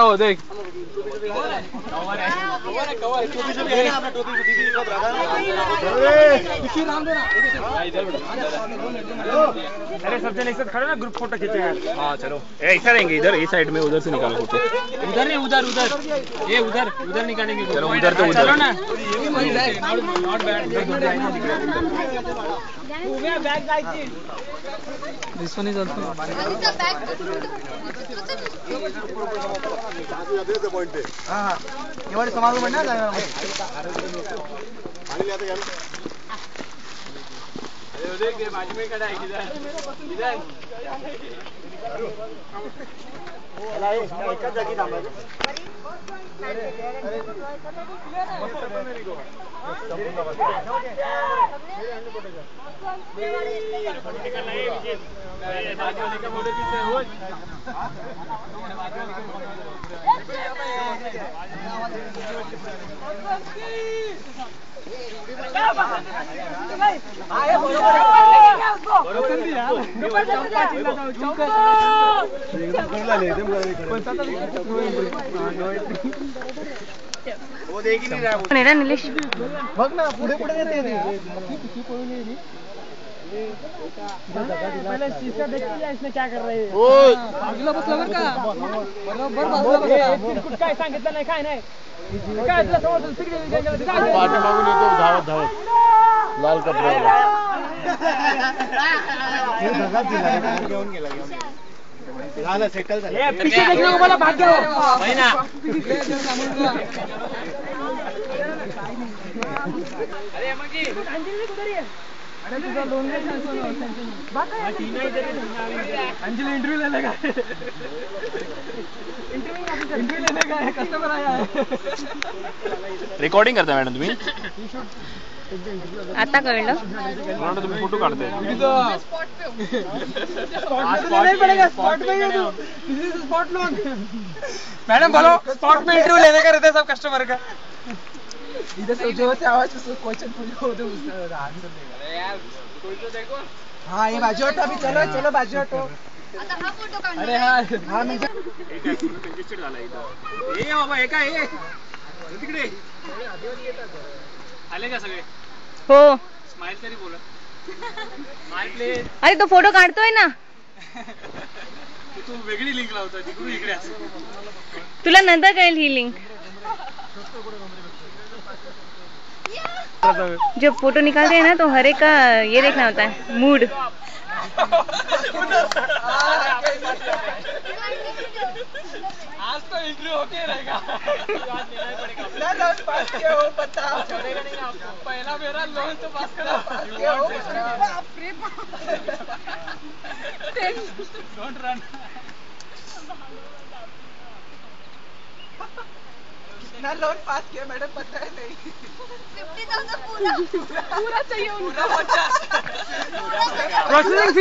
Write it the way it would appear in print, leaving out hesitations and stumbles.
हो देख अरे सब जन एक साथ खड़े ना, ग्रुप फोटो खींचेगा। हाँ चलो ऐसा रहेंगे, इधर इस साइड में, उधर से निकालो फोटो। उधर नहीं, उधर उधर, ये उधर उधर निकालेंगे। चलो उधर तो उधर चलो ना। Not bad. This one is also. हाँ ये वाले सामान को बनना है। देख बाजू में खड़ा है, किधर इधर एक जगह नाम है। वो देख ही नहीं रहा है निलेश। बघ ना पुढे पुढे येते पहले शीशा देखिए इसने क्या कर रहे हैं। बाजूला बसला बरं का, बरोबर बाजूला बसला। कुठ काय सांगितलं नाही, काय नाही काय तुला समोर पाठीमागून येतो धावत धावत लाल कपडे घेऊन गेला झालं, सेटल झालं। पीछे देखने को बोला, भाग गया वही ना। अरे अमरजी अरे तुझा लोन अंजलि इंटरव्यू लेने का, इंटरव्यू लेने का है, कस्टमर आया है। रिकॉर्डिंग करता मॅडम तुम्ही? आता कळलं। तुम्ही फोटो काढताय? नहीं पड़ेगा, स्पॉट पे ही तू, स्पॉट लोन। मैडम बोलो, स्पॉट में इंटरव्यू लेने का रहता है सब कस्टमर का। इधर सोचो आवाज क्वेश्चन पूछो तो आंसर देगा यार। कोई तो देखो। हाँ ये बाजू हटो अभी, चलो चलो बाजू हटो। आता हा फोटो काढणार। अरे हाँ हाँ म्हणजे कंजेस्टेड झाला इथं। ए बाबा हे काय हे तिकडे आले का सगळे? हो स्माइल तरी बोला। Smile please. अरे तो फोटो काढतोय ना। तू वेगळी लिंक लावतोय तिकडून इकडे असं। तुला नंतर कळेल ही लिंक। जब फोटो निकालते हैं ना तो हर एक का ये देखना होता है मूड। आज तो इंटरव्यू होके रहेगा। चलेगा नहीं आपको। पहला मेरा लोन तो पास करा। Don't run. कितना लोन पास किया मैडम पता है नहीं। 50,000 पूरा चाहिए उनको। पूरा 50। Processing fees